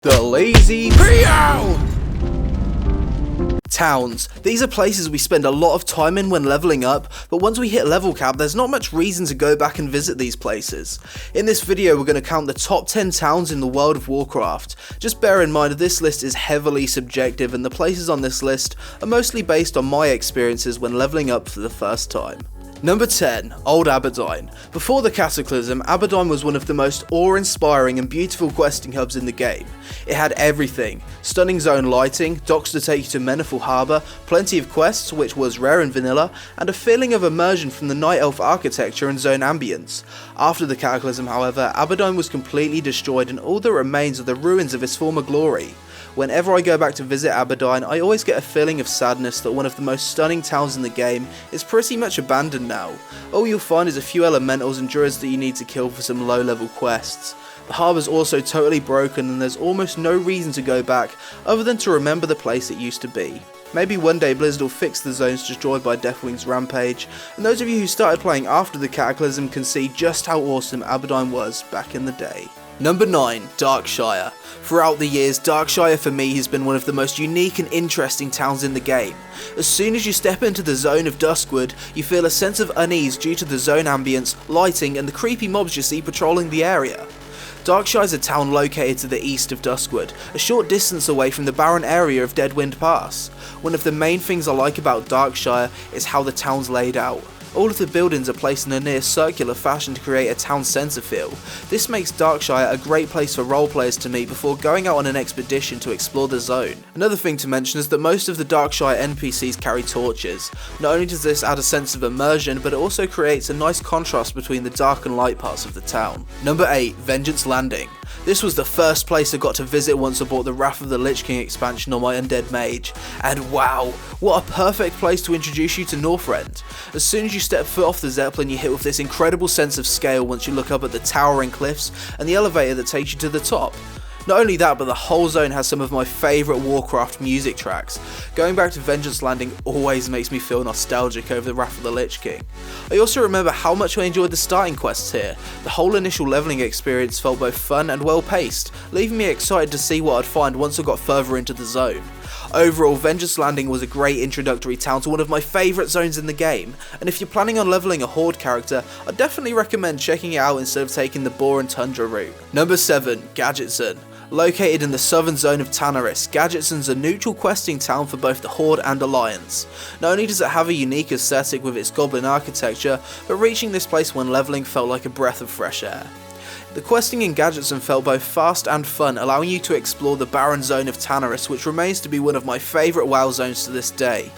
TheLazyPeon! Towns. These are places we spend a lot of time in when leveling up, but once we hit level cap, there's not much reason to go back and visit these places. In this video, we're going to count the top 10 towns in the world of Warcraft. Just bear in mind this list is heavily subjective and the places on this list are mostly based on my experiences when leveling up for the first time. Number 10. Old Abaddon. Before the Cataclysm, Abaddon was one of the most awe-inspiring and beautiful questing hubs in the game. It had everything: stunning zone lighting, docks to take you to Meniful Harbour, plenty of quests, which was rare in vanilla, and a feeling of immersion from the Night Elf architecture and zone ambience. After the Cataclysm, however, Abaddon was completely destroyed and all that remains are the ruins of its former glory. Whenever I go back to visit Abaddon, I always get a feeling of sadness that one of the most stunning towns in the game is pretty much abandoned now. All you'll find is a few elementals and druids that you need to kill for some low level quests. The harbour's also totally broken and there's almost no reason to go back other than to remember the place it used to be. Maybe one day Blizzard will fix the zones destroyed by Deathwing's rampage, and those of you who started playing after the Cataclysm can see just how awesome Abaddon was back in the day. Number 9. Darkshire. Throughout the years, Darkshire for me has been one of the most unique and interesting towns in the game. As soon as you step into the zone of Duskwood, you feel a sense of unease due to the zone ambience, lighting and the creepy mobs you see patrolling the area. Darkshire is a town located to the east of Duskwood, a short distance away from the barren area of Deadwind Pass. One of the main things I like about Darkshire is how the town's laid out. All of the buildings are placed in a near circular fashion to create a town centre feel. This makes Darkshire a great place for roleplayers to meet before going out on an expedition to explore the zone. Another thing to mention is that most of the Darkshire NPCs carry torches. Not only does this add a sense of immersion, but it also creates a nice contrast between the dark and light parts of the town. Number 8. Vengeance Landing. This was the first place I got to visit once I bought the Wrath of the Lich King expansion on my Undead Mage, and wow, what a perfect place to introduce you to Northrend. As soon as you step foot off the Zeppelin, you're hit with this incredible sense of scale once you look up at the towering cliffs and the elevator that takes you to the top. Not only that, but the whole zone has some of my favourite Warcraft music tracks. Going back to Vengeance Landing always makes me feel nostalgic over the Wrath of the Lich King. I also remember how much I enjoyed the starting quests here. The whole initial levelling experience felt both fun and well paced, leaving me excited to see what I'd find once I got further into the zone. Overall, Vengeance Landing was a great introductory town to one of my favourite zones in the game, and if you're planning on levelling a Horde character, I'd definitely recommend checking it out instead of taking the Boar and Tundra route. Number 7. Gadgetzan. Located in the southern zone of Tanaris, Gadgetzan's a neutral questing town for both the Horde and Alliance. Not only does it have a unique aesthetic with its goblin architecture, but reaching this place when levelling felt like a breath of fresh air. The questing in Gadgetzan felt both fast and fun, allowing you to explore the barren zone of Tanaris, which remains to be one of my favourite WoW zones to this day.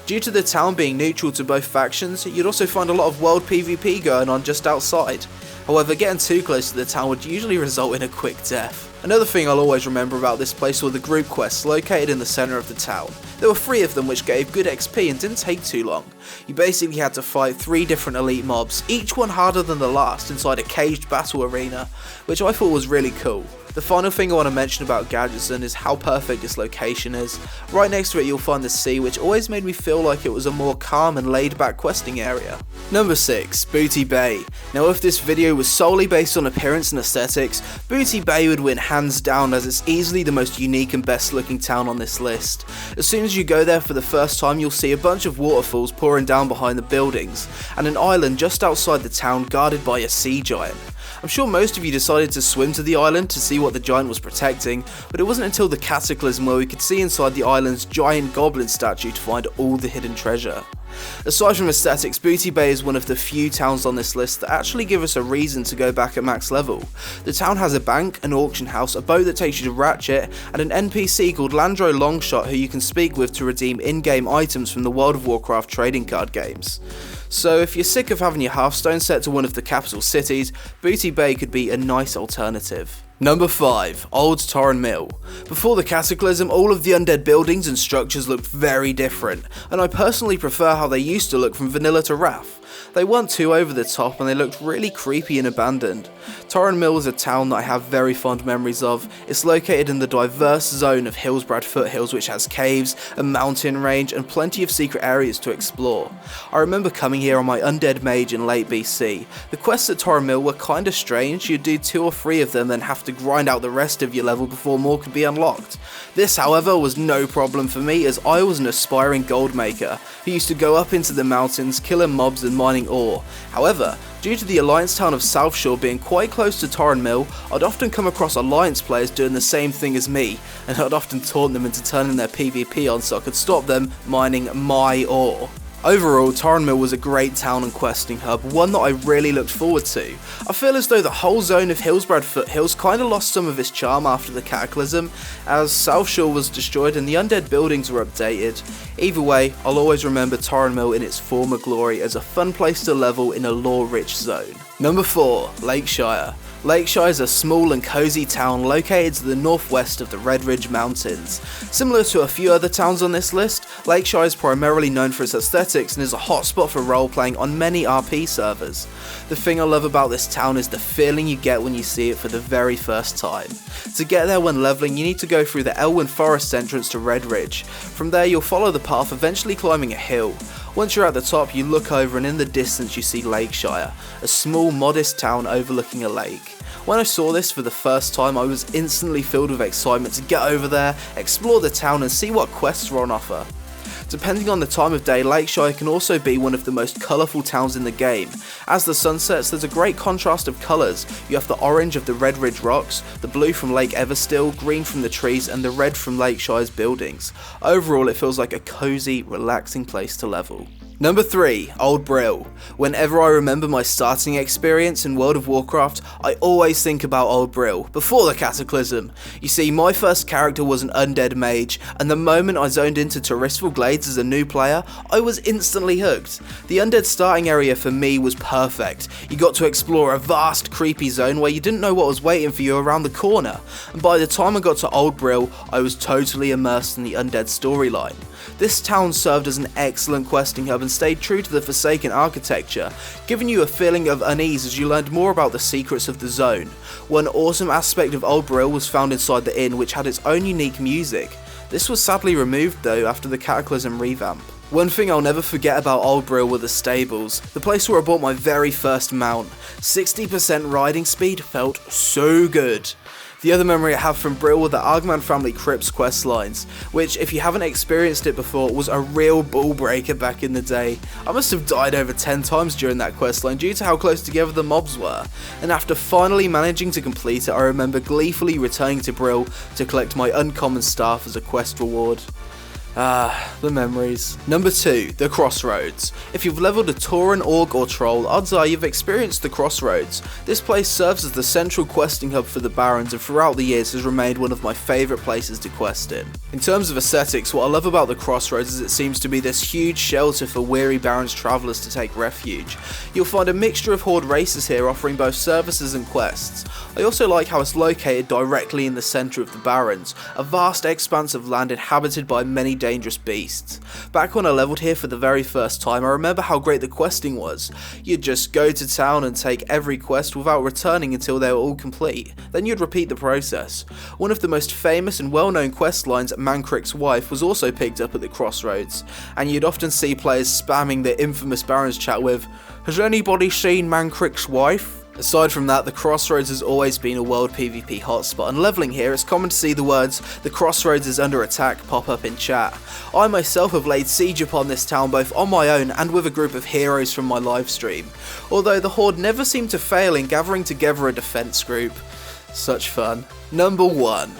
Due to the town being neutral to both factions, you'd also find a lot of world PvP going on just outside. However, getting too close to the town would usually result in a quick death. Another thing I'll always remember about this place were the group quests located in the centre of the town. There were 3 of them which gave good XP and didn't take too long. You basically had to fight 3 different elite mobs, each one harder than the last, inside a caged battle arena, which I thought was really cool. The final thing I want to mention about Gadgetzan is how perfect its location is. Right next to it you'll find the sea, which always made me feel like it was a more calm and laid back questing area. Number 6. Beautybay. Now if this video was solely based on appearance and aesthetics, Beautybay would win hands down as it's easily the most unique and best looking town on this list. As soon as you go there for the first time you'll see a bunch of waterfalls pouring down behind the buildings, and an island just outside the town guarded by a sea giant. I'm sure most of you decided to swim to the island to see what the giant was protecting, but it wasn't until the Cataclysm where we could see inside the island's giant goblin statue to find all the hidden treasure. Aside from aesthetics, Beautybay is one of the few towns on this list that actually give us a reason to go back at max level. The town has a bank, an auction house, a boat that takes you to Ratchet, and an NPC called Landro Longshot who you can speak with to redeem in-game items from the World of Warcraft trading card games. So if you're sick of having your Hearthstone set to one of the capital cities, Beautybay could be a nice alternative. Number 5. Old Turin Mill. Before the Cataclysm, all of the undead buildings and structures looked very different, and I personally prefer how they used to look from vanilla to Wrath. They weren't too over the top and they looked really creepy and abandoned. Turin Mill is a town that I have very fond memories of. It's located in the diverse zone of Hillsbrad foothills, which has caves, a mountain range and plenty of secret areas to explore. I remember coming here on my undead mage in late BC. The quests at Turin Mill were kinda strange. You'd do 2 or 3 of them then have to grind out the rest of your level before more could be unlocked. This however was no problem for me, as I was an aspiring gold maker who used to go up into the mountains killing mobs and mining ore. However, due to the Alliance town of South Shore being quite close to Turin Mill, I'd often come across Alliance players doing the same thing as me, and I'd often taunt them into turning their PvP on so I could stop them mining my ore. Overall, Turin Mill was a great town and questing hub, one that I really looked forward to. I feel as though the whole zone of Hillsbrad foothills kinda lost some of its charm after the Cataclysm, as South Shore was destroyed and the undead buildings were updated. Either way, I'll always remember Turin Mill in its former glory as a fun place to level in a lore-rich zone. Number 4, Shire. Shire is a small and cozy town located to the northwest of the Red Ridge Mountains. Similar to a few other towns on this list, Shire is primarily known for its aesthetics and is a hotspot for role-playing on many RP servers. The thing I love about this town is the feeling you get when you see it for the very first time. To get there when leveling, you need to go through the Elwyn Forest entrance to Red Ridge. From there you'll follow the path, eventually climbing a hill. Once you're at the top, you look over and in the distance you see Shire, a small modest town overlooking a lake. When I saw this for the first time, I was instantly filled with excitement to get over there, explore the town and see what quests were on offer. Depending on the time of day, Shire can also be one of the most colourful towns in the game. As the sun sets, there's a great contrast of colours. You have the orange of the Red Ridge rocks, the blue from Lake Everstill, green from the trees and the red from Shire's buildings. Overall, it feels like a cosy, relaxing place to level. Number 3, Old Brill. Whenever I remember my starting experience in World of Warcraft, I always think about Old Brill, before the Cataclysm. You see, my first character was an undead mage, and the moment I zoned into Terrestrial Glades as a new player, I was instantly hooked. The undead starting area for me was perfect. You got to explore a vast, creepy zone where you didn't know what was waiting for you around the corner, and by the time I got to Old Brill, I was totally immersed in the undead storyline. This town served as an excellent questing hub and stayed true to the Forsaken architecture, giving you a feeling of unease as you learned more about the secrets of the zone. One awesome aspect of Old Brill was found inside the inn, which had its own unique music. This was sadly removed though after the Cataclysm revamp. One thing I'll never forget about Old Brill were the stables, the place where I bought my very first mount. 60% riding speed felt so good. The other memory I have from Brill were the Argman family Crypts quest lines, which, if you haven't experienced it before, was a real ball breaker back in the day. I must have died over 10 times during that quest line due to how close together the mobs were, and after finally managing to complete it, I remember gleefully returning to Brill to collect my uncommon staff as a quest reward. Ah, the memories. Number 2, the Crossroads. If you've leveled a Turin, Orc or Troll, odds are you've experienced the Crossroads. This place serves as the central questing hub for the Barons and throughout the years has remained one of my favourite places to quest in. In terms of aesthetics, what I love about the Crossroads is it seems to be this huge shelter for weary Barons travellers to take refuge. You'll find a mixture of horde races here offering both services and quests. I also like how it's located directly in the centre of the Barons, a vast expanse of land inhabited by many dangerous beasts. Back when I leveled here for the very first time, I remember how great the questing was. You'd just go to town and take every quest without returning until they were all complete. Then you'd repeat the process. One of the most famous and well-known quest lines, Mancrick's Wife, was also picked up at the Crossroads, and you'd often see players spamming the infamous Barons chat with, "Has anybody seen Mancrick's Wife?" Aside from that, the Crossroads has always been a world PvP hotspot, and leveling here it's common to see the words "the Crossroads is under attack" pop up in chat. I myself have laid siege upon this town both on my own and with a group of heroes from my livestream, although the Horde never seemed to fail in gathering together a defense group. Such fun. Number 1.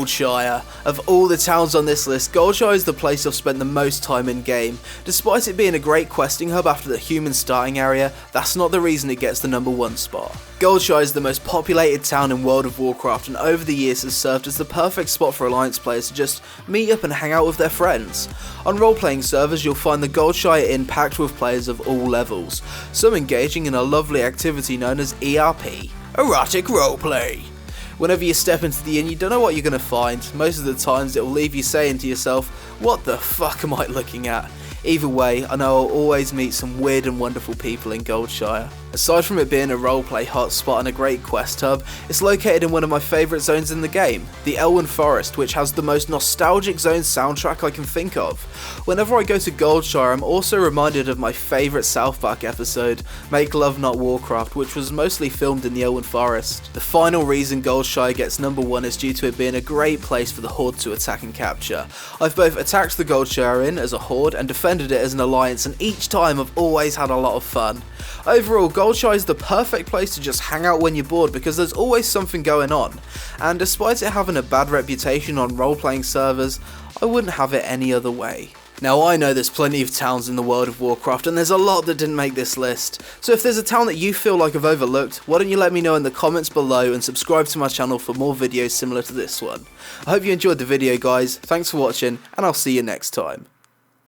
Shire. Of all the towns on this list, Shire is the place I've spent the most time in game. Despite it being a great questing hub after the human starting area, that's not the reason it gets the number 1 spot. Shire is the most populated town in World of Warcraft and over the years has served as the perfect spot for Alliance players to just meet up and hang out with their friends. On role-playing servers you'll find the Shire Inn packed with players of all levels, some engaging in a lovely activity known as ERP, erotic roleplay. Whenever you step into the inn, you don't know what you're going to find. Most of the times it will leave you saying to yourself, "What the fuck am I looking at?" Either way, I know I'll always meet some weird and wonderful people in Goldshire. Aside from it being a roleplay hotspot and a great quest hub, it's located in one of my favourite zones in the game, the Elwyn Forest, which has the most nostalgic zone soundtrack I can think of. Whenever I go to Goldshire, I'm also reminded of my favourite South Park episode, Make Love Not Warcraft, which was mostly filmed in the Elwyn Forest. The final reason Goldshire gets number 1 is due to it being a great place for the Horde to attack and capture. I've both attacked the Goldshire Inn as a Horde and defended it as an alliance, and each time I've always had a lot of fun. Overall, Goldshire is the perfect place to just hang out when you're bored because there's always something going on, and despite it having a bad reputation on role-playing servers, I wouldn't have it any other way. Now I know there's plenty of towns in the world of Warcraft and there's a lot that didn't make this list, so if there's a town that you feel like I've overlooked, why don't you let me know in the comments below and subscribe to my channel for more videos similar to this one. I hope you enjoyed the video guys, thanks for watching and I'll see you next time.